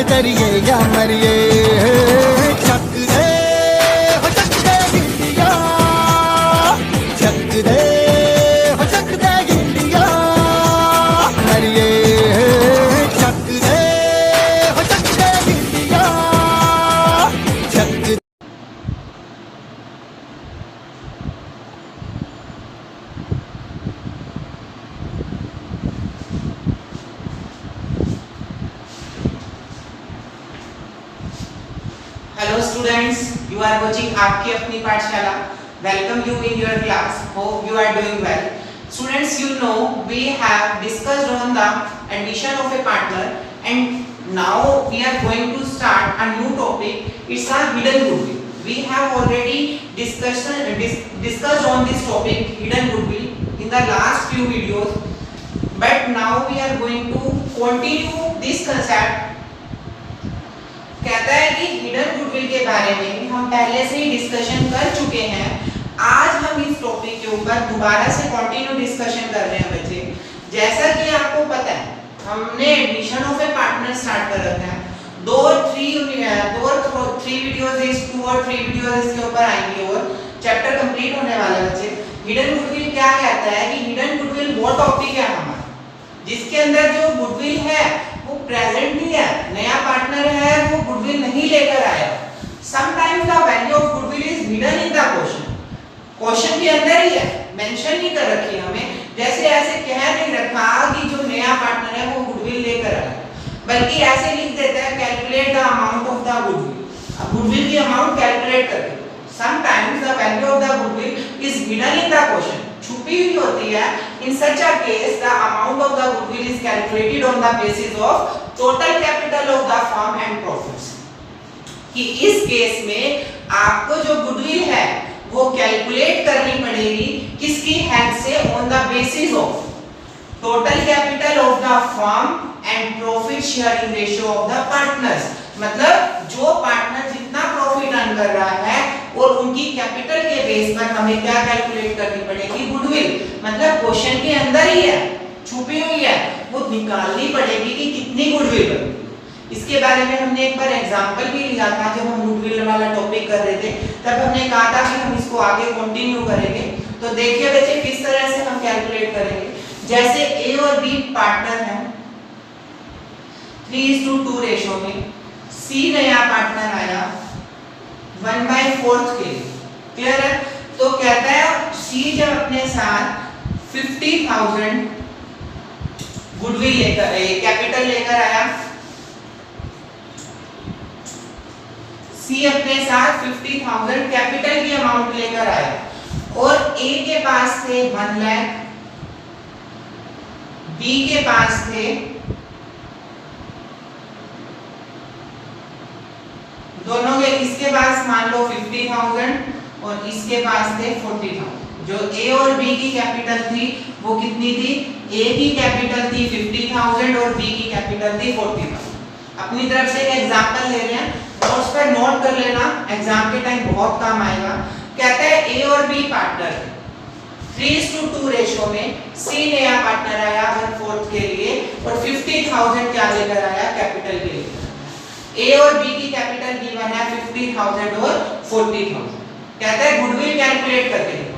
करिए या मरिए। चक दे हो चक दे गिल्लियां, चक दे हो चक दे गिल्लियां मरिए। चक दे हो चक दे गिल्लियां, चक। Hello students, you are watching आपकी अपनी पाठशाला. Welcome you in your class. Hope you are doing well. Students, you know we have discussed on the addition of a partner, and now we are going to start a new topic. It's a hidden goodwill. We have already discussed on this topic, hidden goodwill, in the last few videos. But now we are going to continue this concept. कहता है कि hidden goodwill के बारे में हम पहले से ही discussion कर चुके हैं। आज हम इस टॉपिक के ऊपर दोबारा से कंटिन्यू डिस्कशन कर रहे हैं बच्चे। जैसा कि आपको पता है हमने admission of A partner start कर रखा है। 2 और 3 वीडियोस इस 2 और 3 वीडियोस इसके ऊपर आएंगे और चैप्टर कंप्लीट होने वाला है बच्चे। हिडन गुडविल क्या कहता है कि हिडन गुडविल वो टॉपिक है हमारा जिसके अंदर जो गुडविल है वो प्रेजेंट नहीं है, नया पार्टनर है वो गुडविल नहीं लेकर आया। Sometimes the value of goodwill is hidden in the question के अंदर ही है, मेंशन नहीं कर रखी हमें, जैसे ऐसे कह नहीं रखा कि जो नया पार्टनर है वो गुडविल लेकर आया, बल्कि ऐसे लिख देता है calculate the amount of the goodwill. अब गुडविल की अमाउंट कैलकुलेट करके sometimes the value of the goodwill is hidden in the question, छुपी हुई होती है। In such a case, the amount of the goodwill is calculated on the basis of total capital of the firm and profits. कि इस case में आपको जो goodwill है वो कैलकुलेट करनी पड़ेगी किसकी हेल्प से? On the basis of total capital of the firm and profit sharing ratio of the partners. मतलब जो पार्टनर जितना प्रॉफिट अर्न कर रहा है और उनकी कैपिटल के बेस पर हमें क्या कैलकुलेट करनी पड़ेगी? गुडविल। मतलब क्वेश्चन के अंदर ही है, छुपी हुई है, वो निकालनी पड़ेगी कि कितनी गुडविल बनी। इसके बारे में हमने एक बार एग्जांपल भी लिया था जब हम गुडविल वाला टॉपिक कर रहे थे, तब हमने कहा था कि हम इसको आगे कंटिन्यू करेंगे। तो देखिए बच्चे किस तरह से हम कैलकुलेट करेंगे। जैसे ए और बी पार्टनर हैं 3:2 रेशो में, सी नया पार्टनर आया 1/4 के लिए। क्लियर है? तो कहता है सी जब अपने साथ 50,000 गुडविल लेकर कैपिटल लेकर आया, सी अपने साथ 50,000 कैपिटल की अमाउंट लेकर आया और ए के पास थे 1 लाख, बी के पास थे दोनों के, इसके पास मान लो 50,000 और इसके पास थे 40,000। जो ए और बी की कैपिटल थी वो कितनी थी? ए की कैपिटल थी 50,000 और बी की कैपिटल थी 40,000। अपनी तरफ से एक एग्जांपल ले रहे हैं, नोट्स पर नोट कर लेना, एग्जाम के टाइम बहुत काम आएगा। कहता है ए और बी पार्टनर 3:2 रेशो में, सी नया पार्टनर आया 1/4 के लिए और 50,000 क्या लेकर आया? कैपिटल के लिए। ए और बी की कैपिटल गिवन है 50,000 और 40,000। कहता है गुडविल कैलकुलेट करके देखो।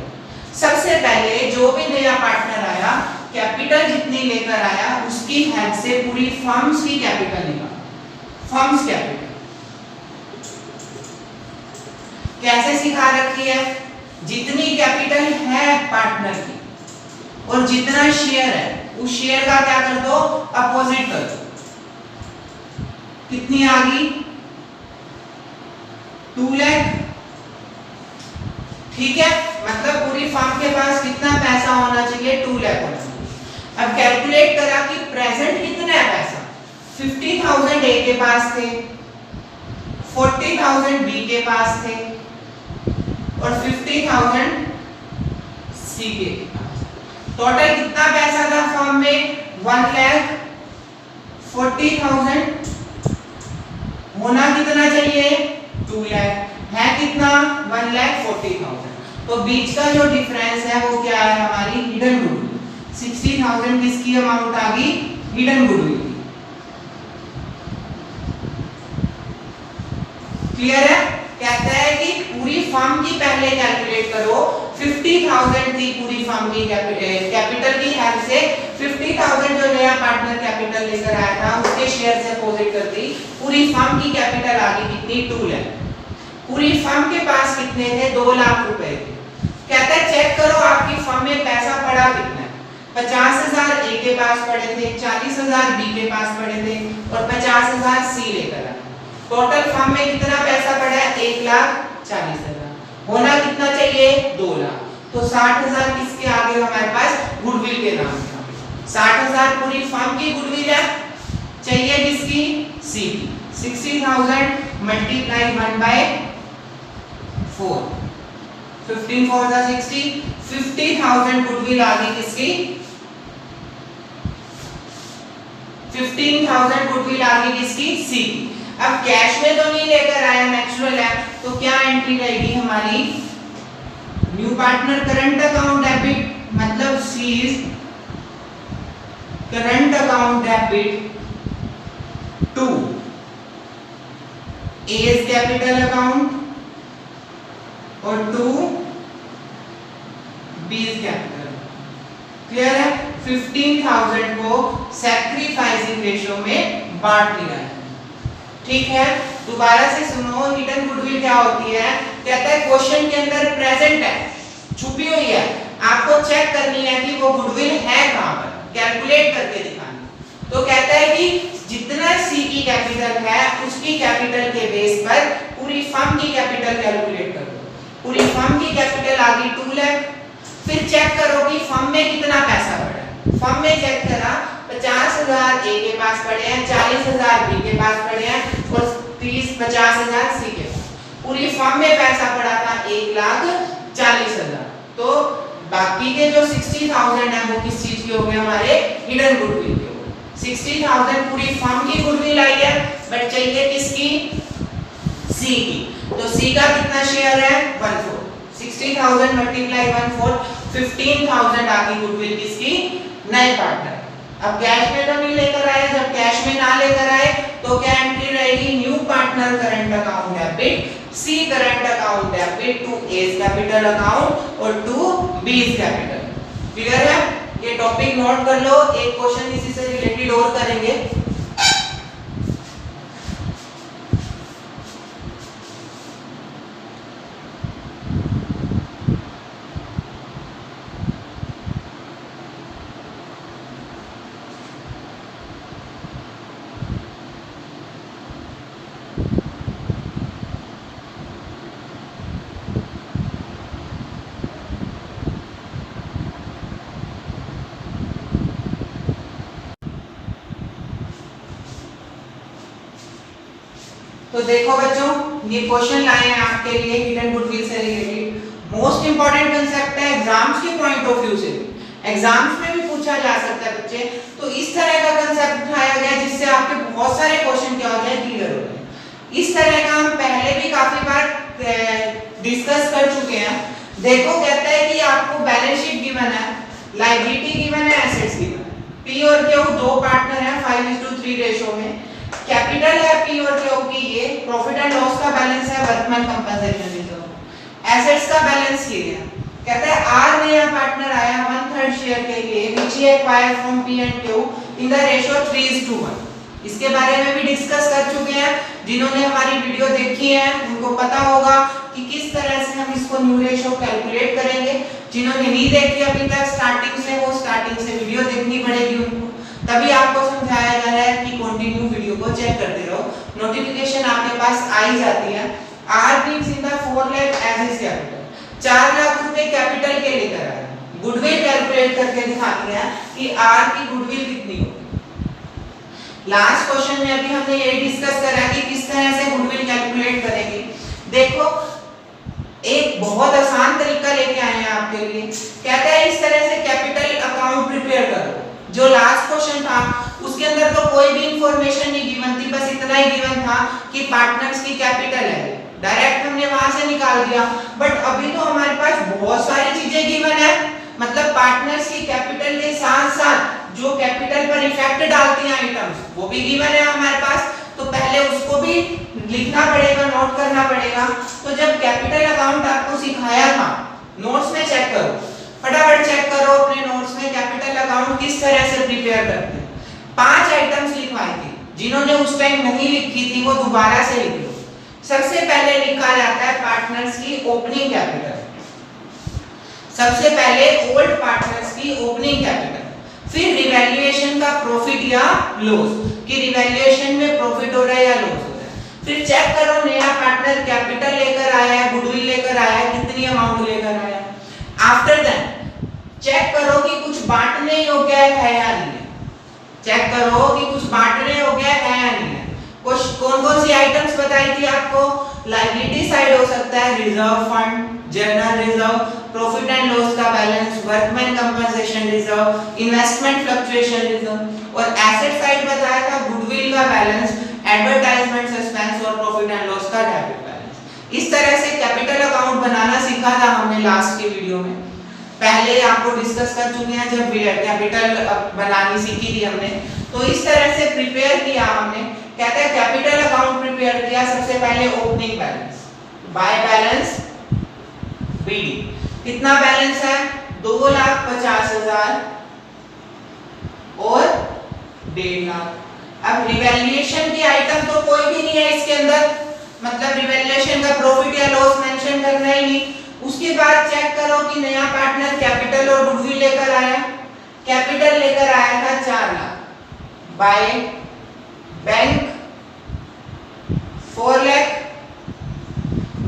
सबसे पहले जो भी नया पार्टनर आया कैपिटल जितनी लेकर आया उसकी हेल्प से पूरी फर्म्स की कैपिटल निकाल। फर्म्स कैपिटल कैसे सिखा रखी है? जितनी कैपिटल है पार्टनर की और जितना शेयर है उस शेयर का क्या कर दो? अपोजिट कर दो। कितनी आ गई? 2 लाख। ठीक है, मतलब पूरी फर्म के पास कितना पैसा होना चाहिए? 2 लाख होना चाहिए। अब कैलकुलेट करा कि प्रेजेंट कितना है पैसा? 50,000 ए के पास थे, 40,000 बी के पास थे और 50,000 सी के पास। टोटल कितना पैसा था फर्म में? 1,40,000। होना कितना चाहिए? 2 लाख। है कितना? 1,40,000। तो बीच का जो डिफरेंस है वो क्या है? हमारी हिडन गुडविल। 60,000 किसकी अमाउंट आ गई? Hidden goodwill. क्लियर है? कहता है कि पूरी फर्म की पहले कैलकुलेट करो, 50,000 थी पूरी फर्म की कैपिटल की हेल्प से 50,000 जो नया पार्टनर कैपिटल लेकर आया था उसके शेयर से अपोजिट कर दी, पूरी फर्म की कैपिटल आ गई कितनी 2 लाख। पूरी फर्म के पास कितने थे 2 लाख रुपए थे। कहता है चेक करो आपकी फर्म में पैसा पड़ा कितना है। 50,000 ए के पास पड़े थे, 40,000 बी के पास पड़े थे और 50,000 सी लेकर आया। टोटल फर्म में कितना पैसा पड़ा है 1,40,000। होना कितना चाहिए 2 लाख। तो 60,000 किसके आगे हमारे पास गुडविल के नाम पे। 60,000 पूरी फर्म की गुडविल है, चाहिए किसकी सी की। 60,000 मल्टीप्लाई 1/4, 15 4 जा 60, 50,000 गुडविल आ गई किसकी 15,000 गुडविल आ गई किसकी सी की। अब कैश में तो नहीं लेकर आया, नेचुरल है, तो क्या एंट्री रहेगी हमारी new partner current account debit, मतलब C is current account debit to A is capital account और to B is capital. Clear है? 15,000 को सैक्रिफाइसिंग रेशियो में बांट लिया है। ठीक है, दोबारा से सुनो, हिडन गुडविल क्या होती है। कहता है क्वेश्चन के अंदर प्रेजेंट है, छुपी हुई है, आपको चेक करनी है कि वो गुडविल है कहां पर, कैलकुलेट करके दिखानी। तो कहता है कि जितना सी की कैपिटल है उसकी कैपिटल के बेस पर पूरी फर्म की कैपिटल कैलकुलेट कर दो। पूरी फर्म की कैपिटल आ गई 2 लाख। फिर चेक करो कि फर्म में कितना पैसा पड़ा है। फर्म में चेक करा 50,000 ए के पास पड़े हैं, 40,000 बी के पास पड़े हैं और 50,000 सी के पास। पूरी फर्म में पैसा पड़ा था 1,40,000। तो बाकी के जो 60,000 है वो किस चीज के हो गए हमारे हिडन गुडविल के हो गए। 60,000 पूरी फर्म की गुडविल आई है, बट चाहिए किसकी सी की। तो सी का कितना शेयर है 1/4। 60,000 मल्टीप्लाई 1/4, 15,000 आ गई गुडविल किसकी नए पार्टनर। अब कैश में तो नहीं लेकर आए, जब कैश में ना लेकर आए तो क्या एंट्री रहेगी new partner current account debit, C current account debit to A capital account और टू बी कैपिटल। क्लियर है? ये टॉपिक नोट कर लो, एक क्वेश्चन इसी से रिलेटेड और करेंगे। तो देखो बच्चों, ये क्वेश्चन लाए हैं आपके लिए हिडन गुडविल से रिलेटेड। मोस्ट इंपॉर्टेंट कांसेप्ट है एग्जाम्स के पॉइंट ऑफ व्यू से, एग्जाम्स में भी पूछा जा सकता है बच्चे। तो इस तरह का कांसेप्ट उठाया गया जिससे आपके बहुत सारे क्वेश्चन क्या हो जाए क्लियर हो जाए। इस तरह का हम पहले भी काफी बार डिस्कस कर चुके हैं। देखो कहता है कि आपको बैलेंस शीट गिवन है, लायबिलिटी गिवन है, एसेट्स गिवन है। पी और क्यू दो पार्टनर हैं 5:3 रेशो में। कैपिटल है पी और क्यू की, ये प्रॉफिट एंड लॉस का बैलेंस है, वर्कमैन कंपनसेशन रिजर्व। एसेट्स का बैलेंस ये है। कहता है आर नया पार्टनर आया 1/3 शेयर के लिए which he acquired from P and Q in the ratio 3:1। इसके बारे में भी डिस्कस कर चुके हैं। जिन्होंने हमारी वीडियो देखी है उनको पता होगा कि किस तरह से हम इसको न्यू रेशियो कैलकुलेट करेंगे। जिन्होंने नहीं देखी अभी तक स्टार्टिंग से, वो स्टार्टिंग से वीडियो देखनी पड़ेगी उनको, तभी आपको समझाया जा रहा है कि कंटिन्यू वीडियो को चेक करते रहो, नोटिफिकेशन आपके पास आ ही जाती है। R brings in the 4 lakh as his capital, 4 lakh रुपए कैपिटल के लेकर आया। गुडविल कैलकुलेट करके दिखा दिया कि आर की गुडविल कितनी होगी। लास्ट क्वेश्चन में अभी हमने ये डिस्कस करा कि किस तरह से गुडविल कैलकुलेट करेंगे। देखो एक बहुत आसान तरीका लेके आए हैं आपके लिए। कहता है इस तरह से कैपिटल अकाउंट प्रिपेयर करो। जो लास्ट क्वेश्चन था उसके अंदर तो कोई भी इंफॉर्मेशन नहीं गिवन थी, बस इतना ही गिवन था कि पार्टनर्स की कैपिटल है, डायरेक्ट हमने वहां से निकाल दिया। बट अभी तो हमारे पास बहुत सारी चीजें गिवन है, मतलब पार्टनर्स की कैपिटल के साथ साथ जो कैपिटल पर इफेक्ट डालती हैं आइटम्स वो भी गिवन है हमारे पास। तो पहले उसको भी लिखना पड़ेगा, नोट करना पड़ेगा। तो जब कैपिटल अकाउंट आपको सिखाया था, नोट्स में चेक करो, फटाफट चेक करो अपने नोट्स में कैपिटल अकाउंट किस तरह से प्रिपेयर करते हैं। 5 आइटम्स लिखवाई थी, जिन्होंने उस टाइम नहीं लिखी थी वो दोबारा से लिख लो। सबसे पहले लिखा जाता है पार्टनर्स की ओपनिंग कैपिटल, सबसे पहले ओल्ड पार्टनर्स की ओपनिंग कैपिटल, फिर रिवैल्यूएशन का प्रॉफिट या लॉस, कि रिवैल्यूएशन में प्रॉफिट हो रहा है या लॉस हो रहा है। फिर चेक करो नया पार्टनर कैपिटल लेकर आया है, गुडविल लेकर आया है, कितनी अमाउंट लेकर आया है। आफ्टर दैट चेक करो कि कुछ बांटने योग्य है या नहीं है, चेक करो कि कुछ बांटने योग्य है या नहीं है। कौन कौन सी आइटम्स बताई थी आपको, लायबिलिटी साइड हो सकता है reserve fund, general reserve, profit and loss का balance, workman compensation reserve, investment fluctuation reserve, और एसेट साइड बताया था गुडविल का बैलेंस, एडवर्टाइजमेंट सस्पेंस और प्रॉफिट एंड लॉस का डेबिट बैलेंस। इस तरह से कैपिटल अकाउंट बनाना सीखा था हमने लास्ट के वीडियो में, पहले आपको डिस्कस कर चुके हैं जब कैपिटल बनानी सीखी थी हमने। तो इस तरह से प्रिपेयर किया हमने, कहते हैं कैपिटल अकाउंट प्रिपेयर किया। सबसे पहले opening balance, by balance BD, कितना बैलेंस है 2,50,000 और 1.5 लाख। अब रिवैल्यूएशन की आइटम तो कोई भी नहीं है इसके अंदर, मतलब रिवैल्यूएशन का प्रॉफिट या लॉस मेंशन करना ही नहीं। उसके बाद चेक करो कि नया पार्टनर कैपिटल और गुडविल लेकर आया, कैपिटल लेकर आया था 4 लाख, बाय बैंक 4 लाख।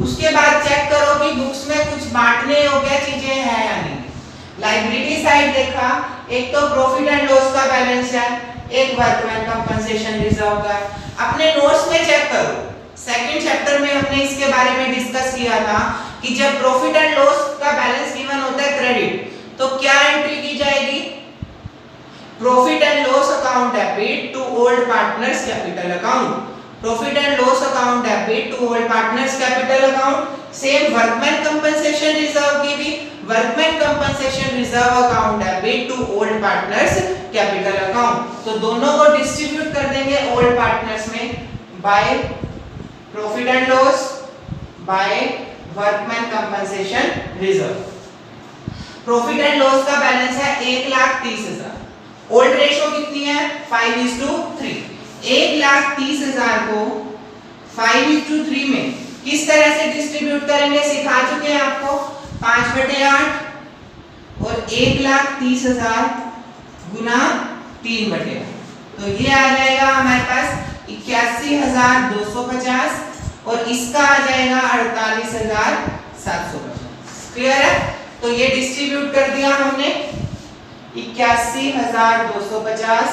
उसके बाद चेक करो कि बुक्स में कुछ बांटने योग्य चीजें हैं या नहीं। लायबिलिटी साइड देखा, एक तो प्रॉफिट एंड लॉस का बैलेंस है, एक वर्कमैन कंपनसेशन रिजर्व का। अपने नोट्स में चेक करो, सेकंड चैप्टर में हमने इसके बारे में डिस्कस किया था कि जब प्रॉफिट एंड लॉस का बैलेंस गिवन होता है क्रेडिट, तो क्या एंट्री की जाएगी, profit and loss account debit to old partners capital account, profit and loss account debit to old partners capital account. Same workman compensation reserve की भी workman compensation reserve account debit to old partners capital account. तो दोनों को distribute कर देंगे old partners में by profit and loss by workman compensation reserve. Profit and loss का balance है 1,30,000, ओल्ड रेशो कितनी है 5:3। 1,30,000 को 5:3 में किस तरह से डिस्ट्रीब्यूट करेंगे सिखा चुके हैं आपको, 5/8 और 1,30,000 गुना 3/8। तो ये आ जाएगा हमारे पास 81,250 और इसका आ जाएगा 48,750। क्लियर है? तो ये डिस्ट्रीब्यूट कर दिया हमने 81,250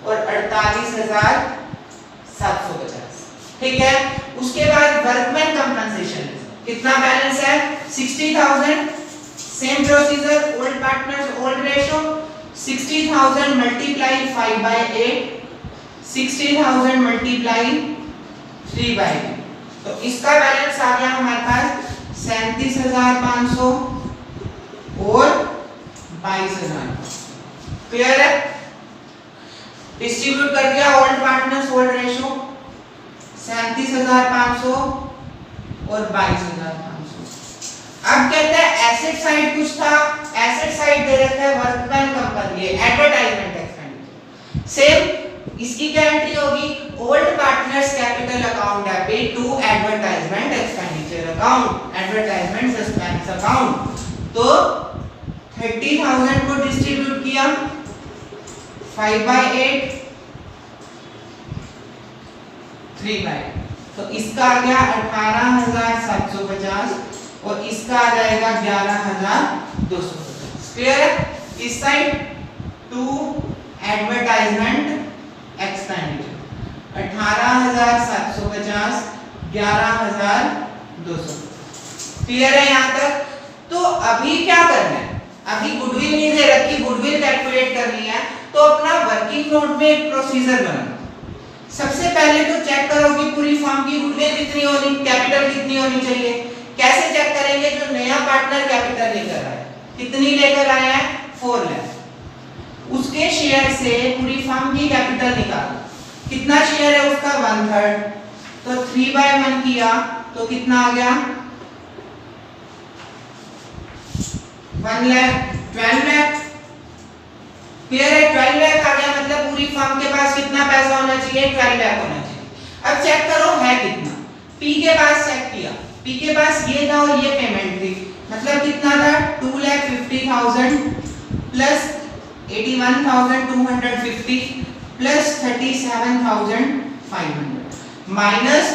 और 48,750। ठीक है। उसके बाद वर्कमैन कंपनसेशन कितना बैलेंस है 60,000। Same procedure, old partners old ratio 60,000 multiply 5/8, 60,000 multiply 3/8। तो इसका बैलेंस आ गया हमारे पास 37,500 और 22,000। क्लियर है? डिस्ट्रीब्यूट कर दिया ओल्ड पार्टनर्स ओल्ड रेशो 37,500 और 22,500। अब कहते हैं एसेट साइड कुछ था, एसेट साइड दे रखा है workman company advertisement expenditure. Same इसकी क्या एंट्री होगी, old partners capital account debit to advertisement expenditure account, advertisement suspense account. तो 30,000 को डिस्ट्रीब्यूट किया 5/8 3/8। तो इसका आ गया 18,750 और इसका आ जाएगा 11,250। क्लियर है? इस side to advertisement expenditure 18,750 11,250। Clear है यहां तक? तो अभी क्या करना है, अभी गुडविल नहीं दे रखी, गुडविल कैलकुलेट करनी है। तो अपना वर्किंग नोट में एक प्रोसीजर बनाओ। सबसे पहले तो चेक करो कि पूरी फर्म की गुडविल कितनी होनी, कैपिटल कितनी होनी चाहिए। कैसे चेक करेंगे, जो नया पार्टनर कैपिटल लेकर आया है, कितनी लेकर आया है 4 लाख, उसके शेयर से पूरी फर्म की कैपिटल निकालो। कितना शेयर है उसका 1/3, तो 3/1 किया तो कितना आ गया 1 लाख 12 लाख। क्लियर है? 12 लाख आ गया, मतलब पूरी फर्म के पास कितना पैसा होना चाहिए 12 लाख होना चाहिए। अब चेक करो है कितना। पी के पास चेक किया, पी के पास ये था और ये पेमेंट थी, मतलब कितना था 2,50,000 प्लस 81,250 प्लस 37,500 माइनस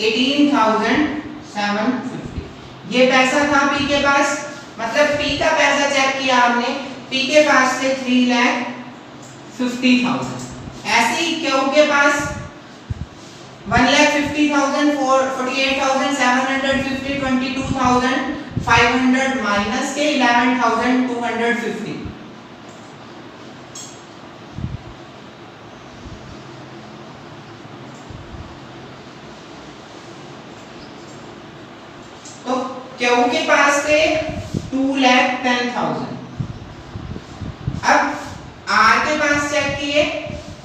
18,750। ये पैसा था पी के पास, मतलब पी का पैसा चेक किया हमने, पी के पास से 3,50,000। ऐसे ही क्यू के पास 1,50,000 48,750 22,500 माइनस के 11,250। तो क्यू के पास थे 2,10,000। अब आर के पास चेक किए,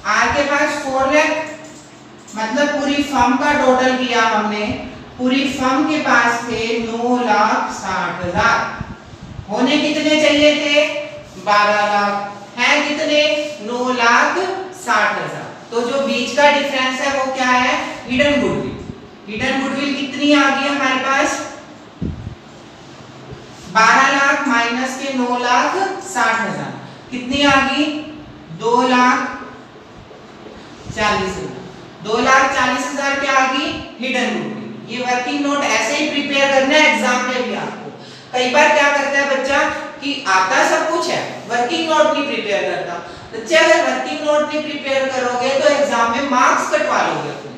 आर के पास 4 लाख, मतलब पूरी फर्म का टोटल किया हमने, पूरी फर्म के पास थे 9,60,000। होने कितने चाहिए थे 12 लाख, है कितने 9,60,000। तो जो बीच का डिफरेंस है वो क्या है हिडन गुडविल। हिडन गुडविल कितनी आ गई हमारे पास 12 लाख माइनस के 9,60,000 कितनी आ गई 2,40,000। 2,40,000 क्या आ गई हिडन गुडविल। ये वर्किंग नोट ऐसे ही प्रिपेयर करना है एग्जाम में भी आपको। कई बार क्या करता है बच्चा कि आता सब कुछ है वर्किंग नोट नहीं प्रिपेयर करता। बच्चे अगर वर्किंग नोट नहीं प्रिपेयर करोगे तो एग्जाम में मार्क्स कटवा लोगे तुम।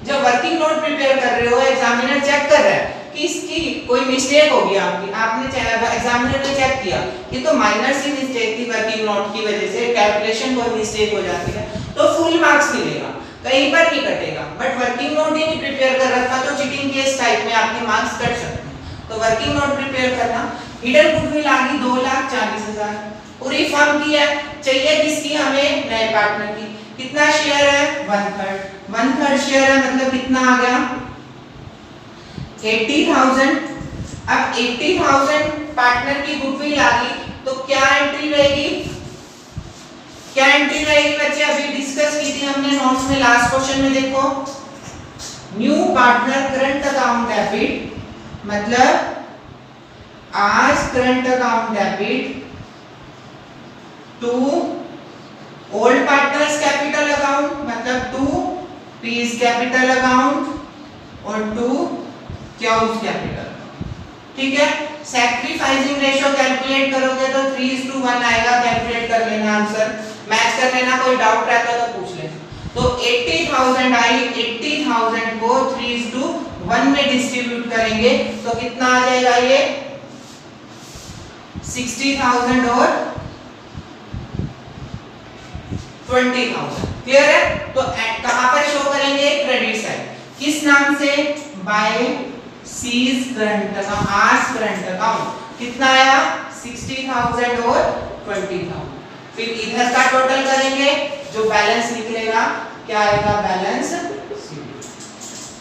जब वर्किंग नोट प्रिपेयर कर रहे हो एग्जामिनर चेक कर रहा है कि इसकी कोई मिस्टेक होगी आपकी, आपने एग्जामिनर ने चेक किया ये तो माइनर सी मिस्टेक थी वर्किंग नोट की वजह से कैलकुलेशन कोई मिस्टेक हो जाती है तो फुल मार्क्स मिलेगा, कहीं पर नहीं कटेगा। बट वर्किंग नोट ही नहीं प्रिपेयर कर रखा तो चीटिंग केस टाइप में आपके मार्क्स कट सकते हैं। तो वर्किंग नोट प्रिपेयर करना। हिडन गुडविल आ गई 2,40,000 पूरी फर्म की है, चाहिए किसकी हमें नए पार्टनर की। कितना शेयर है 1/3 शेयर है, मतलब कितना आ गया 80,000। अब 80,000 पार्टनर की गुडविल आ गई तो क्या एंट्री रहेगी, क्या एंट्री रहेगी बच्चे अभी डिस्कस की थी हमने नोट्स में लास्ट क्वेश्चन में। देखो new partner current account debit, मतलब आज current account debit to old partners capital account, मतलब टू पीज कैपिटल अकाउंट और टू क्यूज कैपिटल। ठीक है, सैक्रिफाइसिंग रेशियो कैलकुलेट करोगे तो 3:1 आएगा, कैलकुलेट कर लेना आंसर, मैच कर लेना, कोई डाउट रहता तो पूछ लेना। तो 80,000 आई, 80,000 को 3:1 में डिस्ट्रीब्यूट करेंगे तो कितना आ जाएगा ये 60,000 और 20,000। क्लियर है? तो कहां पर शो करेंगे क्रेडिट साइड, किस नाम से by C's current account, R's current account. कितना आया 60,000 और 20,000। फिर इधर का टोटल करेंगे, जो बैलेंस निकलेगा क्या आएगा बैलेंस शीट।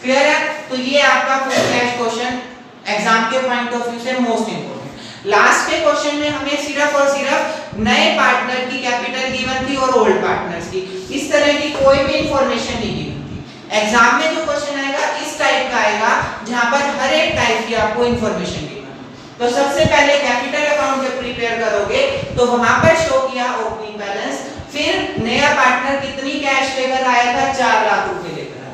क्लियर है? तो ये आपका फुल कैश क्वेश्चन एग्जाम के पॉइंट ऑफ व्यू से मोस्ट इंपोर्टेंट। लास्ट के क्वेश्चन में हमें सिर्फ और सिर्फ नए पार्टनर की कैपिटल गिवन थी और ओल्ड पार्टनर्स की, इस तरह की कोई भी इंफॉर्मेशन नहीं गिवन थी। एग्जाम में जो क्वेश्चन आएगा इस टाइप का आएगा जहां पर हर एक टाइप की आपको इंफॉर्मेशन गिवन। तो सबसे पहले कैपिटल अकाउंट जब प्रिपेयर करोगे तो वहां पर शो किया ओपनिंग बैलेंस, फिर नया पार्टनर कितनी कैश लेकर आया था 4 लाख रुपए लेकर आया।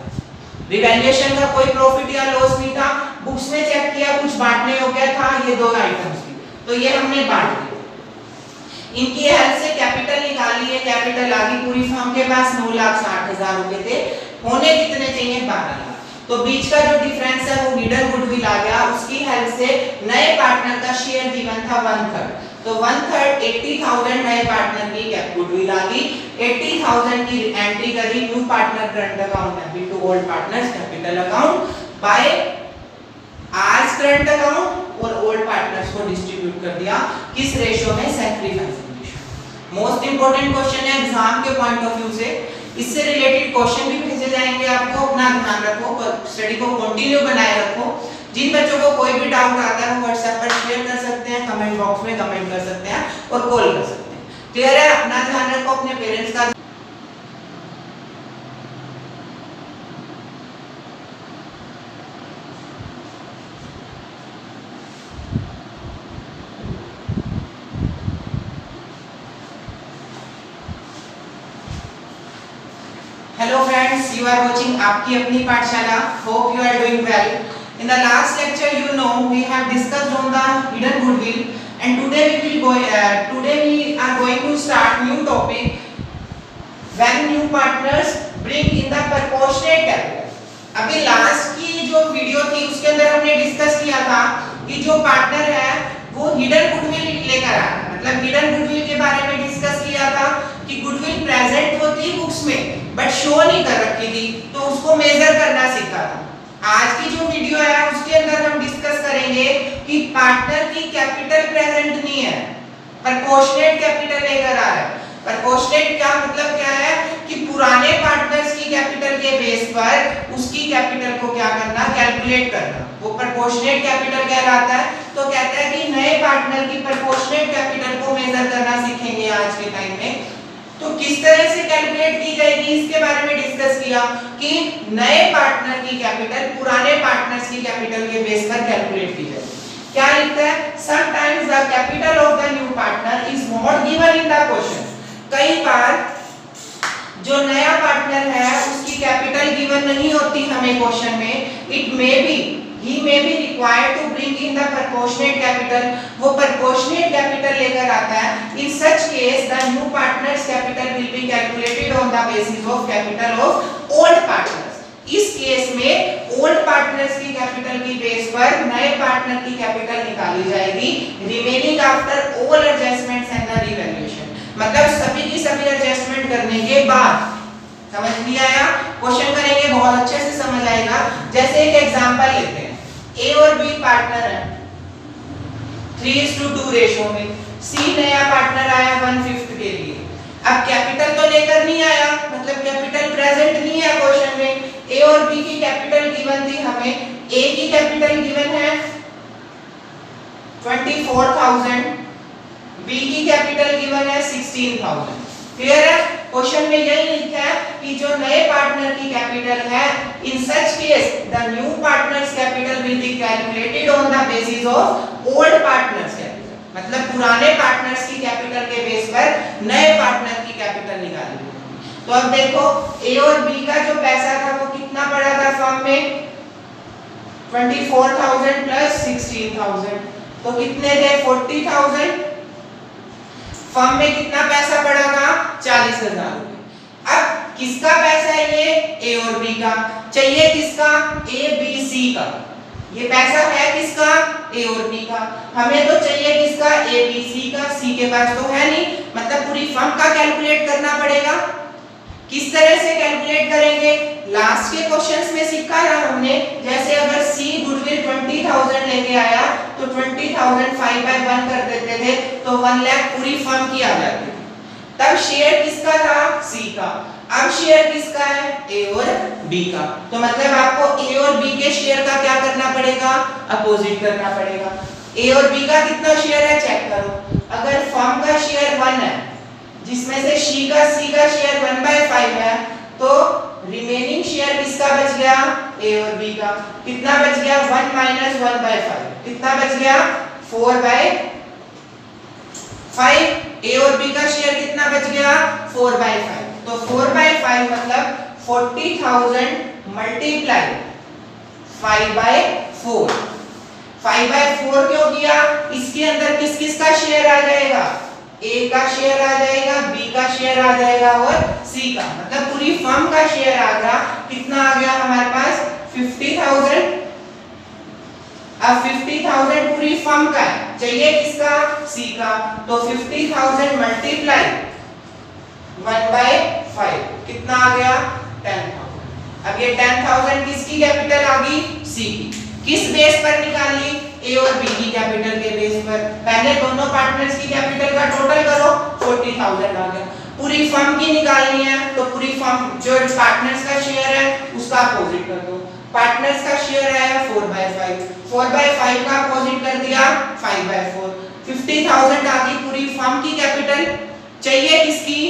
रिवैल्यूएशन का कोई प्रॉफिट या लॉस नहीं था, बुक्स में चेक किया कुछ बांटने हो गया था, ये 2 आइटम्स थी तो ये हमने बांट दिया। इनकी हेल्प से कैपिटल निकाली है, कैपिटल आ गई पूरी फर्म के पास 9,60,000 रुपए थे, होने कितने चाहिए 12 लाख। तो बीच का जो डिफरेंस है वो हिडन गुडविल आ गया, उसकी हेल्प से नए पार्टनर का शेयर गिवन था 1/3, तो 1/3 80,000 नए पार्टनर की गुडविल आ गई, 80,000 की एंट्री करी new partner current account debit to old partners capital account by R's current account और ओल्ड पार्टनर्स को डिस्ट्रीब्यूट कर दिया किस रेशियो में sacrificing ratio. Most important question है एग्जाम के पॉइंट ऑफ व्यू से, इससे रिलेटेड क्वेश्चन भी भेजे जाएंगे आपको, अपना ध्यान रखो, स्टडी को कंटिन्यू बनाए रखो। जिन बच्चों को कोई भी डाउट आता है वो व्हाट्सएप पर शेयर कर सकते हैं, कमेंट बॉक्स में कमेंट कर सकते हैं और कॉल कर सकते हैं। क्लियर है? अपना ध्यान रखो, अपने पेरेंट्स का। Hello friends, you are watching आपकी अपनी पाठशाला. Hope you are doing well. In the last lecture, you know, we have discussed on the hidden goodwill, and today we are going to start new topic when new partners bring in the proportionate capital. अभी last की जो video थी उसके अंदर हमने discuss किया था कि जो पार्टनर है वो हिडन गुडविल लेकर आ रहा है। मतलब हिडन गुडविल के बारे में डिस्कस किया था कि गुडविल प्रेजेंट होती बुक्स में बट शो नहीं कर रखी थी, तो उसको मेजर करना सीखा था। आज की जो वीडियो है उसके अंदर हम डिस्कस करेंगे कि पार्टनर की कैपिटल प्रेजेंट नहीं है, प्रोपोर्शनेट कैपिटल लेकर आ रहा है। प्रोपोर्शनेट का मतलब क्या है कि पुराने पार्टनर्स की कैपिटल के बेस पर उसकी कैपिटल को क्या करना, कैलकुलेट करना, वो प्रोपोर्शनेट कैपिटल कहलाता है। तो कहता है कि नए पार्टनर की प्रोपोर्शनेट कैपिटल को मेजर करना सीखेंगे आज के टाइम में। तो किस तरह से कैलकुलेट की जाएगी इसके बारे में डिस्कस किया कि नए पार्टनर की कैपिटल पुराने पार्टनर्स की कैपिटल के बेस पर कैलकुलेट की जाएगी। क्या लिखता है? Sometimes the capital of the new partner is not given in the question. कई बार जो नया पार्टनर है उसकी कैपिटल गिवन नहीं होती हमें क्वेश्चन में। It may be he may be required to bring in the proportionate capital, वो proportionate capital लेकर आता है। In such case the new partner's capital will be calculated on the basis of capital of old partners। इस case में old partners की capital की base पर नए पार्टनर की कैपिटल निकाली जाएगी, remaining after all adjustments and the revaluation। मतलब सभी की सभी एडजस्टमेंट करने के बाद। समझ नहीं आया? क्वेश्चन करेंगे बहुत अच्छे से समझ आएगा। जैसे एक एग्जांपल लेते हैं, ए और बी पार्टनर है 3:2 रेशो में। सी नया पार्टनर आया 1/5 के लिए। अब कैपिटल तो लेकर नहीं आया, मतलब कैपिटल प्रेजेंट नहीं है क्वेश्चन में। ए और बी की कैपिटल गिवन थी हमें। ए की कैपिटल गिवन है 24,000, बी की कैपिटल गिवन है 16,000। क्लियर है? क्वेश्चन में यही लिखा है कि जो नए पार्टनर की कैपिटल है, in such case the new partners capital will be calculated on the basis of old partners capital. मतलब पुराने पार्टनर्स की कैपिटल के बेस पर नए पार्टनर की कैपिटल निकाली। तो अब देखो ए और बी का जो पैसा था वो कितना पड़ा था फर्म में? 24,000 प्लस 16,000, तो कितने थे? 40,000। फर्म में कितना पैसा पड़ा था? 40,000 रुपए। अब किसका पैसा है ये? ए और बी का। चाहिए किसका? ए बी सी का। ये पैसा है किसका? ए और बी का। हमें तो चाहिए किसका? ए बी सी का। सी के पास तो है नहीं, मतलब पूरी फर्म का कैलकुलेट करना पड़ेगा। किस तरह से कैलकुलेट करेंगे? लास्ट के क्वेश्चंस में सीखा था हमने। जैसे अगर सी गुडविल 20,000 लेके आया तो 20,000 5/1 कर देते थे, तो 1 लाख पूरी फर्म की आ जाती थी। तब शेयर किसका था? सी का। अब शेयर किसका है? ए और बी का। तो मतलब आपको ए और बी के शेयर का क्या करना पड़ेगा? अपोजिट करना पड़ेगा। ए और बी का कितना शेयर है चेक करो। अगर फर्म का शेयर 1 है, जिसमें से सी का शेयर 1/5 है, तो रिमेनिंग शेयर किसका बच गया? ए और बी का। कितना बच गया? 1 माइनस 1/5। कितना बच गया? 4/5। ए और बी का शेयर कितना बच गया? 4/5। तो 4/5 मतलब 40,000 मल्टीप्लाई 5/4। 5/4 क्यों किया? इसके अंदर किस किस का शेयर आ जाएगा? ए का शेयर आ जाएगा, बी का शेयर आ जाएगा और सी का। मतलब पूरी फर्म का शेयर आ गया। कितना आ गया हमारे पास? 50,000। अब 50,000 पूरी फर्म का है, चाहिए किसका? सी का। तो 50,000 मल्टीप्लाई 1/5 कितना आ गया? 10,000। अब ये 10,000 किसकी कैपिटल आ गई? सी की। किस बेस पर निकाली? ए और बी की कैपिटल के बेस पर। पहले दोनों पार्टनर्स की कैपिटल का टोटल करो, 40,000 आ गया। पूरी फर्म की निकालनी है तो पूरी फर्म जो पार्टनर्स का शेयर है उसका अपोजिट कर दो। पार्टनर्स का शेयर आया 4/5, 4/5 का अपोजिट कर दिया 5/4, 50,000 आ गई पूरी फर्म की कैपिटल। चाहिए किसकी?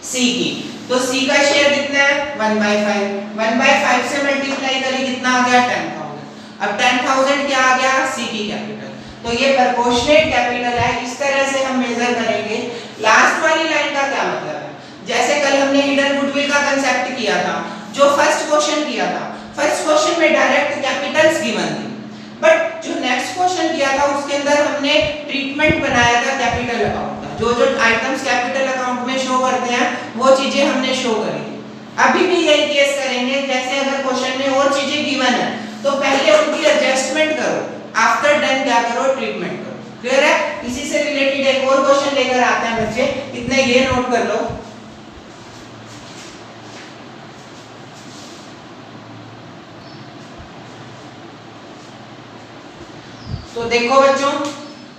सी की। तो सी का शेयर कितना है 1/5, 1/5 से मल्टीप्लाई करें कितना आ गया 10,000। अब 10,000 क्या आ गया? सी की कैपिटल। तो ये प्रोपोर्शनेट कैपिटल है, इस तरह से हम मेजर करेंगे। लास्ट वाली लाइन का क्या मतलब है? जैसे कल हमने हिडन गुडविल का कांसेप्ट किया था, जो फर्स्ट क्वेश्चन किया था, फर्स्ट क्वेश्चन में डायरेक्ट कैपिटल्स गिवन थी, बट जो नेक्स्ट क्वेश्चन किया था उसके अंदर हमने ट्रीटमेंट बनाया था कैपिटल अकाउंट का। जो जो आइटम्स कैपिटल अकाउंट में शो करते हैं वो चीजें हमने शो करी थी। अभी भी यही केस करेंगे। जैसे अगर क्वेश्चन में और चीजें गिवन है तो पहले उनकी एडजस्टमेंट करो, आफ्टर देन क्या करो? ट्रीटमेंट करो। क्लियर है? इसी से रिलेटेड एक और क्वेश्चन लेकर आते हैं बच्चे, इतने ये नोट कर लो। तो देखो बच्चों,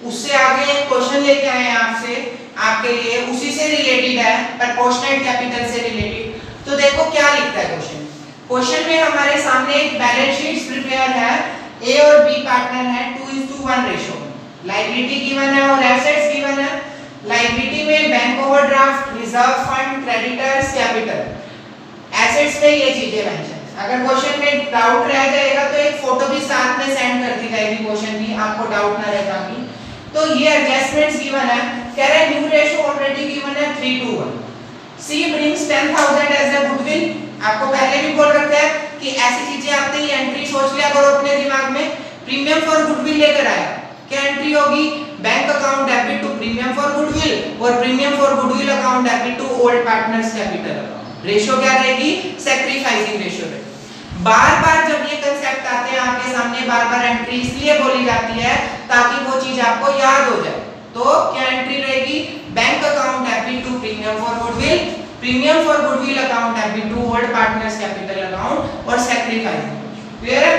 उससे आगे एक क्वेश्चन लेके आए हैं आपके लिए, उसी से रिलेटेड है, प्रोपोर्शनेट कैपिटल से रिलेटेड। तो देखो क्या लिखता है क्वेश्चन। क्वेश्चन में हमारे सामने एक बैलेंस शीट प्रिपेयर है, ए और बी पार्टनर है 2:1 रेशो में। लायबिलिटी गिवन है और एसेट्स गिवन है। लायबिलिटी में bank overdraft, reserve fund, creditors, capital. Assets में ये चीजें मेंशन। अगर क्वेश्चन में डाउट रह जाएगा तो एक फोटो भी साथ में सेंड कर दी जाएगी क्वेश्चन की, आपको डाउट ना रहे ताकि। तो ये एडजस्टमेंट्स गिवन है, कह रहा है न्यू रेशो ऑलरेडी गिवन है 3:1। सी ब्रिंग्स 10,000 एज अ गुडविल। आपको पहले भी बोल रखा है कि ऐसी चीजें आते ही एंट्री सोच लिया करो अपने दिमाग में। प्रीमियम फॉर गुडविल लेकर आया, क्या एंट्री होगी? Bank account debit to premium for goodwill और premium for goodwill account debit to old partners capital account. Ratio क्या रहेगी? सैक्रिफाइसिंग रेशो रहेगी। बार-बार जब ये कांसेप्ट आते हैं आपके सामने, बार-बार एंट्री इसलिए बोली जाती है ताकि वो चीज आपको याद हो जाए। तो क्या एंट्री रहेगी? Bank account debit to premium for goodwill, premium for goodwill account debit to old partners capital account और सैक्रिफाइसिंग। क्लियर है?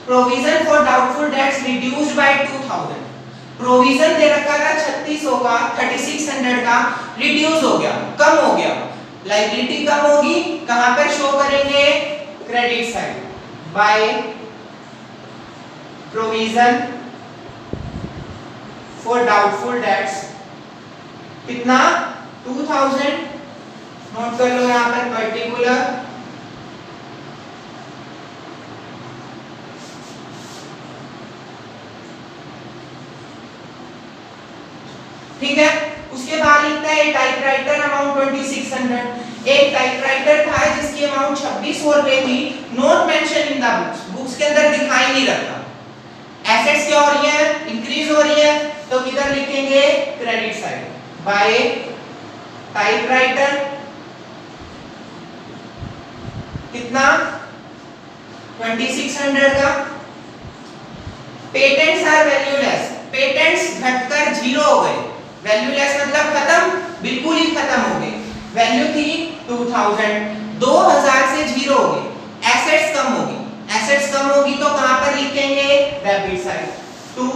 Provision for doubtful debts reduced by 2000। Provision दे रखा था 3600 का, 3600 का रिड्यूस हो गया, कम हो गया। लायबिलिटी कम होगी, कहां पर शो करेंगे? Credit side by provision for doubtful dates. कितना? 2000। नोट कर लो यहां पर पर्टिकुलर। ठीक है, उसके बाद लिखता है टाइपराइटर अमाउंट 2600। एक टाइपराइटर था जिसकी अमाउंट 2600 रुपए थी, not mention in the books, books के अंदर दिखाई नहीं रखा। एसेट्स क्या हो रही है? इंक्रीज हो रही है, तो किधर लिखेंगे? Credit side by typewriter. कितना? 2600 का। पेटेंट्स आर वैल्यूलेस, पेटेंट्स घटकर 0 हो गए। वैल्यूलेस मतलब खत्म, बिल्कुल ही खत्म हो गए। वैल्यू थी 2000, 2000 से 0 हो गई। एसेट्स कम होगी, एसेट्स कम होगी तो कहां पर लिखेंगे? Debit side to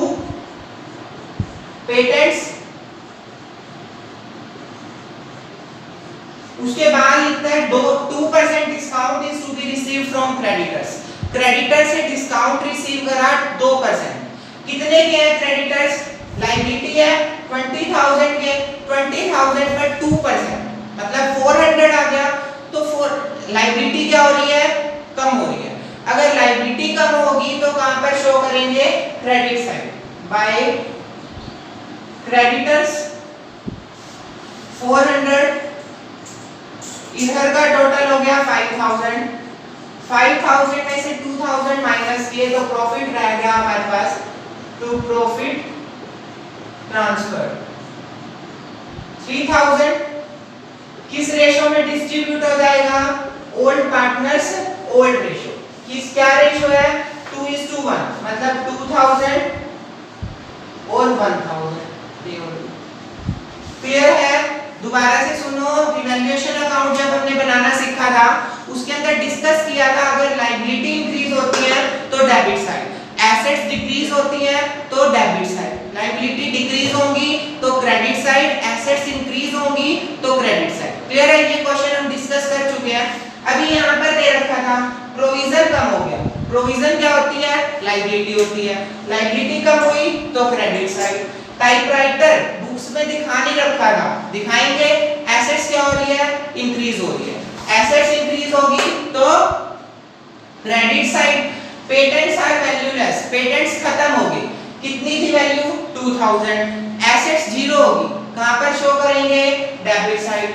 patents. उसके बाद लिखता है 2% discount is to be received from creditors. Creditor से डिस्काउंट रिसीव करा 2%। कितने के हैं क्रेडिटर्स? लायबिलिटी है 20,000 के, 20,000 पर 2% मतलब 400 आ गया। तो लायबिलिटी क्या हो रही है? कम हो रही है। अगर लायबिलिटी कम होगी तो कहां पर शो करेंगे? Credit side by creditors 400। इधर का टोटल हो गया 5,000। 5,000 में से 2,000 माइनस किए तो प्रॉफिट रह गया हमारे पास टू प्रॉफिट ट्रांसफर 3000। किस रेशो में डिस्ट्रीब्यूट हो जाएगा? Old partners old ratio. किस क्या रेशो है? 2:1 मतलब 2000 और 1000। क्लियर है? दोबारा से सुनो, रिवैल्यूएशन अकाउंट जब हमने बनाना सीखा था उसके अंदर डिस्कस किया था अगर लायबिलिटी इंक्रीज होती है तो डेबिट साइड, एसेट्स डिक्रीज होती है तो डेबिट साइड, लायबिलिटी डिक्रीज होंगी तो क्रेडिट साइड, एसेट्स इंक्रीज होंगी तो क्रेडिट साइड। क्लियर है? ये क्वेश्चन हम डिस्कस कर चुके हैं। अभी यहाँ पर दे रखा था प्रोविजन कम हो गया। प्रोविजन क्या होती है? लायबिलिटी होती है। लायबिलिटी कम हुई तो क्रेडिट साइड। टाइपराइटर बुक्स में दिखा नहीं रखा था, दिखाएंगे। एसेट्स क्या हो रही है? इंक्रीज हो रही है। एसेट्स इंक्रीज होगी तो credit side. Patents are valueless, patents खत्म हो गए। कितनी थी वैल्यू? 2000। एसेट्स जीरो होगी, कहां पर शो करेंगे? Debit side.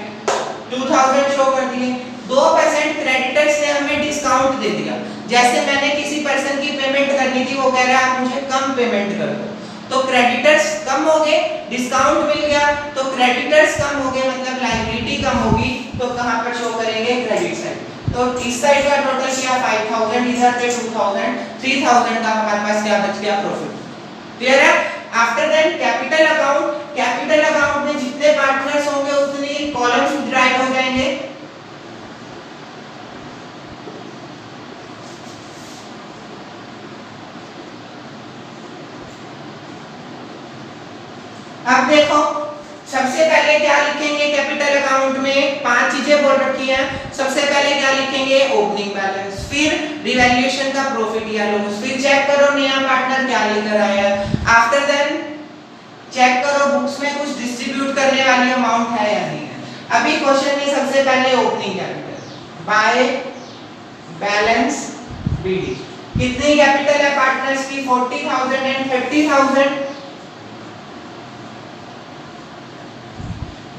2000 शो कर दिए। 2% क्रेडिटर्स ने हमें डिस्काउंट दे दिया। जैसे मैंने किसी पर्सन की पेमेंट करनी थी, वो कह रहा है आप मुझे कम पेमेंट कर दो, तो क्रेडिटर्स कम हो गए, डिस्काउंट मिल गया, तो क्रेडिटर्स कम हो गए मतलब लायबिलिटी कम होगी, तो कहां पर शो करेंगे? Credit side. तो इस साइड का टोटल क्या? 5000, इधर पे 2000, 3000 का हमारे पास क्या बच गया? प्रॉफिट। क्लियर है? After that capital account. Capital account में जितने पार्टनर्स होंगे उतने कॉलम्स ड्राइव हो जाएंगे। अब देखो सबसे पहले क्या लिखेंगे कैपिटल अकाउंट में? 5 चीजें बोल रखी हैं। सबसे पहले क्या लिखेंगे? ओपनिंग बैलेंस, फिर रिवैल्यूएशन का प्रॉफिट या लॉस, फिर चेक करो नया पार्टनर क्या लेकर आया है। आफ्टर देन चेक करो बुक्स में कुछ डिस्ट्रीब्यूट करने वाली अमाउंट है या नहीं है। अभी क्वेश्चन में सबसे पहले opening capital by balance BD. कितनी कैपिटल है पार्टनर्स की? 40,000 एंड 30,000।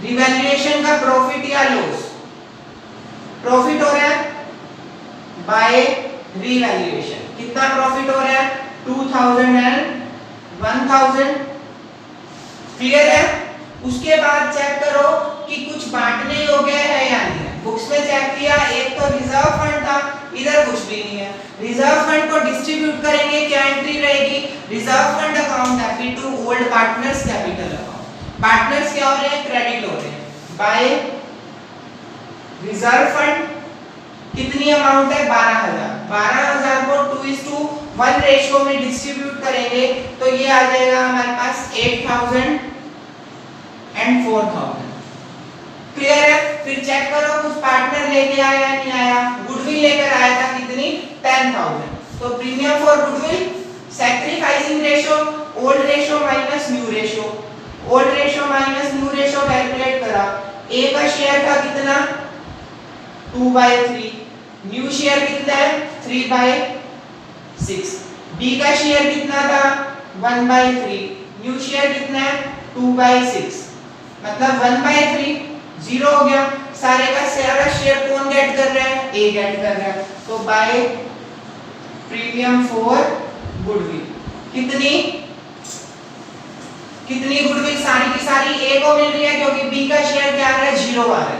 रिवैल्यूएशन का प्रॉफिट या लॉस? प्रॉफिट हो रहा है बाय रिवैल्यूएशन। कितना प्रॉफिट हो रहा है? 2000 एंड 1000। क्लियर है? उसके बाद चेक करो कि कुछ बांटने योग्य है या नहीं है। बुक्स में चेक किया, एक तो रिजर्व फंड था, इधर कुछ भी नहीं है। रिजर्व फंड को डिस्ट्रीब्यूट करेंगे, क्या एंट्री रहेगी? Reserve fund account FD to old partners capital account. Partners क्या हो रहे हैं? क्रेडिट हो रहे हैं बाय रिजर्व फंड। कितनी अमाउंट है? 12,000। 12,000 को 2:1 रेशियो में डिस्ट्रीब्यूट करेंगे तो ये आ जाएगा हमारे पास 8,000 एंड 4,000। क्लियर है? फिर चेक करो कुछ पार्टनर लेके आया या नहीं आया। गुडविल लेकर आया था, कितनी? 10,000। तो premium for goodwill, sacrificing ratio, old ratio minus new ratio. Old ratio minus new ratio calculate करा। ए का शेयर था कितना? 2/3। न्यू शेयर कितना है? 3/6। बी का शेयर कितना था? 1/3। न्यू शेयर कितना है? 2/6। मतलब 1/3 जीरो हो गया। सारे का सारा शेयर कौन गेट कर रहा है? ए गेट कर रहा है। तो बाय प्रीमियम फॉर गुडविल। कितनी गुडविल? सारी की सारी ए को मिल रही है क्योंकि बी का शेयर क्या आ रहा है? 0 आ रहा है।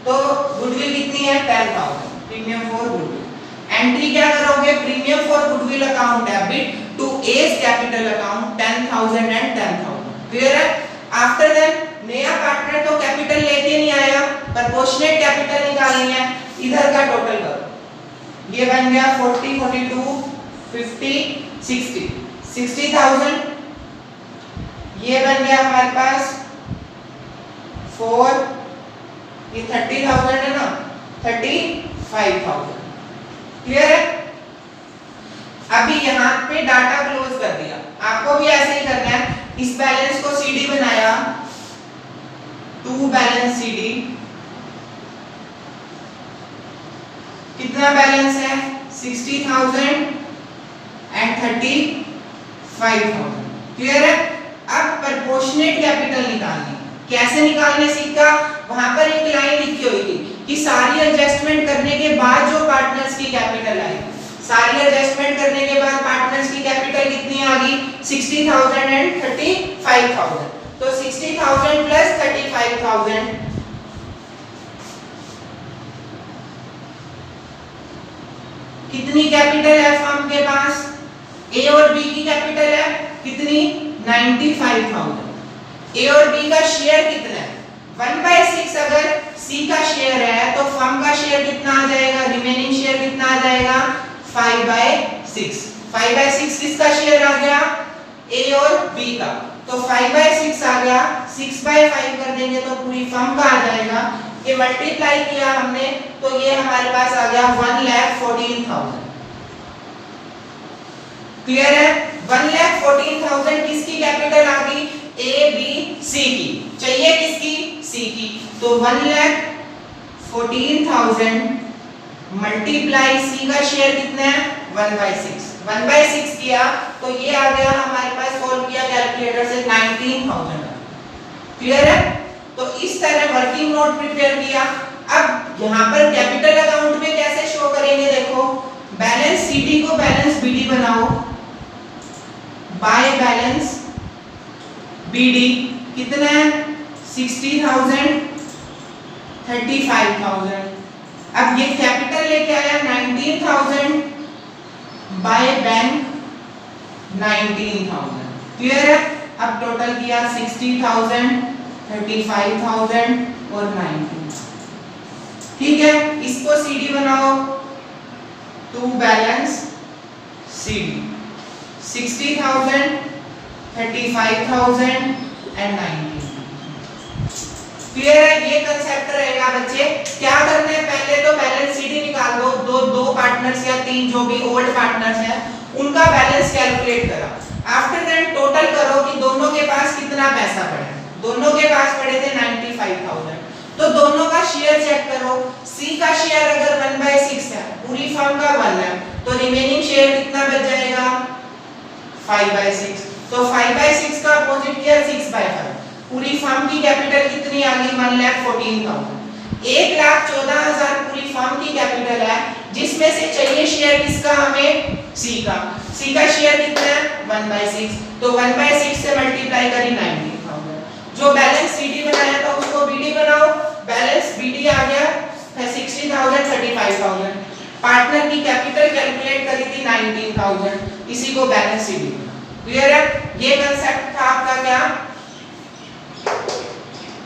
तो गुडविल कितनी है? 10,000। Premium for goodwill. एंट्री क्या करोगे? Premium for goodwill account debit to A's capital account 10,000 and 10,000। Clear है? आफ्टर दैट नया पार्टनर तो कैपिटल लेके नहीं आया, प्रोपोर्शनेट कैपिटल निकालनी है। इधर का टोटल करो। ये बन गया 40, 42, 50, 60, 60,000। ये बन गया हमारे पास 4, ये 30,000 है ना, 35,000। क्लियर है? अभी यहाँ पे डाटा क्लोज कर दिया। आपको भी ऐसे ही करना है। इस बैलेंस को सीडी बनाया, टू बैलेंस सीडी। कितना बैलेंस है? 60,000 एंड 35,000। क्लियर है? अब प्रोपोर्शनेट कैपिटल निकालनी। कैसे निकालने सीखा? वहां पर एक लाइन लिखी हुई थी कि सारी एडजस्टमेंट करने के बाद जो पार्टनर्स की कैपिटल आई, सारी एडजस्टमेंट करने के बाद पार्टनर्स की कैपिटल कितनी आ गई? 60,000 एंड 35,000। तो 60,000 प्लस 35,000 कितनी कैपिटल है फर्म के पास? ए और बी की कैपिटल है कितनी? 95,000। ए और बी का शेयर कितना है? 1/6। अगर सी का शेयर है तो फर्म का शेयर कितना आ जाएगा? रिमेनिंग शेयर कितना आ जाएगा? 5/6। 5/6 किसका शेयर आ गया? ए और बी का। तो 5/6 आ गया। 6/5 कर देंगे तो पूरी फर्म का आ जाएगा। ये मल्टीप्लाई किया हमने तो ये हमारे पास आ गया 1,40,000 1,14,000। क्लियर है? 1,14,000 किसकी कैपिटल आ गई? ए बी सी की। चाहिए किसकी? सी की। तो 1,14,000 मल्टीप्लाई सी का शेयर कितना है? 1/6। 1/6 किया तो ये आ गया हमारे पास, सॉल्व किया कैलकुलेटर से 19,000। क्लियर है? तो इस तरह वर्किंग नोट प्रिपेयर किया। अब यहाँ पर कैपिटल अकाउंट में कैसे शो करेंगे? देखो, बैलेंस सीडी को बैलेंस बीडी बनाओ, बाय बैलेंस बीडी कितना है? 60,000, 35,000। अब ये कैपिटल लेके आया 19,000, बाय बैंक 19,000। क्लियर है? अब टोटल किया 60,000, 35,000 और 19,000। ठीक है, इसको सीडी बनाओ, to balance CD 60,000, 35,000 and 19,000। Clear है? ये कंसेप्ट रहेगा बच्चे। क्या करना है? पहले तो बैलेंस सीडी निकाल दो, दो पार्टनर्स या तीन जो भी ओल्ड पार्टनर्स हैं उनका बैलेंस कैलकुलेट करा। आफ्टर दैट टोटल करो कि दोनों के पास कितना पैसा पड़ा है। दोनों के पास पड़े थे 95,000, तो दोनों का शेयर चेक करो। सी का शेयर अगर 1/6 है, पूरी फर्म का 1 है, तो रिमेनिंग शेयर कितना बच जाएगा? 5/6। तो 5/6 का अपोजिट किया 6/5। पूरी फर्म की कैपिटल कितनी आ गई? 1,14,000। 1,14,000 पूरी फर्म की कैपिटल है, जिसमें से चाहिए शेयर किसका हमें? सी का। सी का शेयर कितना है? 1/6। तो 1/6 से मल्टीप्लाई करी 19,000। जो बैलेंस सीडी बनाया था उसको बीडी बनाओ, बैलेंस बीडी आ गया 60,000, 35,000। पार्टनर की कैपिटल कैलकुलेट करी थी 19,000, इसी को बैलेंस सीडी। क्लियर है? ये कंसेप्ट था आपका क्या?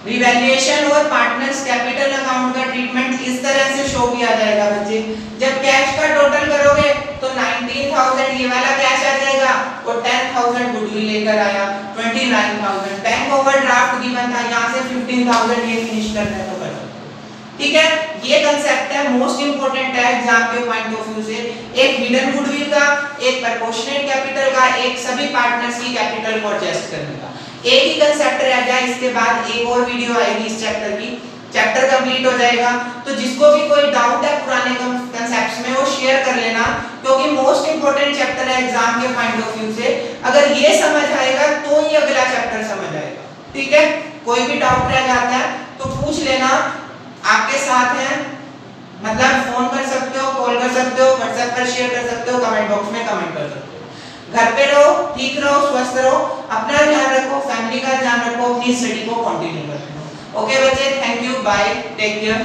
रिवैल्यूएशन और पार्टनर्स कैपिटल अकाउंट का ट्रीटमेंट इस तरह से शो किया जाएगा बच्चे। जब कैश का टोटल करोगे तो 19,000 ये वाला कैश आ जाएगा और 10,000 गुडविल लेकर आया, 29,000। बैंक ओवरड्राफ्ट गिवन था, यहाँ से 15,000 ये फिनिश करना है तो कर सकते हो। ठीक है? ये कंसेप्ट है, मोस्ट इंपोर्टेंट है एग्जाम के पॉइंट ऑफ व्यू से। एक हिडन गुडविल का, एक प्रोपोर्शनेट कैपिटल का, एक सभी पार्टनर्स की कैपिटल को एडजस्ट करने का। एक ही कंसेप्ट रह गया, इसके बाद एक और वीडियो आएगी इस चैप्टर की, चैप्टर कंप्लीट हो जाएगा। तो जिसको भी कोई डाउट है पुराने कंसेप्ट्स में वो शेयर कर लेना, क्योंकि मोस्ट इंपोर्टेंट चैप्टर है एग्जाम के पॉइंट ऑफ व्यू से। अगर ये समझ आएगा तो ही अगला चैप्टर समझ आएगा। ठीक है? कोई भी डाउट रह जाता है तो पूछ लेना, आपके साथ हैं, मतलब फोन कर सकते हो, कॉल कर सकते हो, व्हाट्सएप पर शेयर कर सकते हो, कमेंट बॉक्स में कमेंट कर सकते हो। घर पे रहो, ठीक रहो, स्वस्थ रहो, अपना ध्यान रखो, फैमिली का ध्यान रखो, अपनी स्टडी को कंटिन्यू रखो। ओके बच्चे, thank you, bye, take care.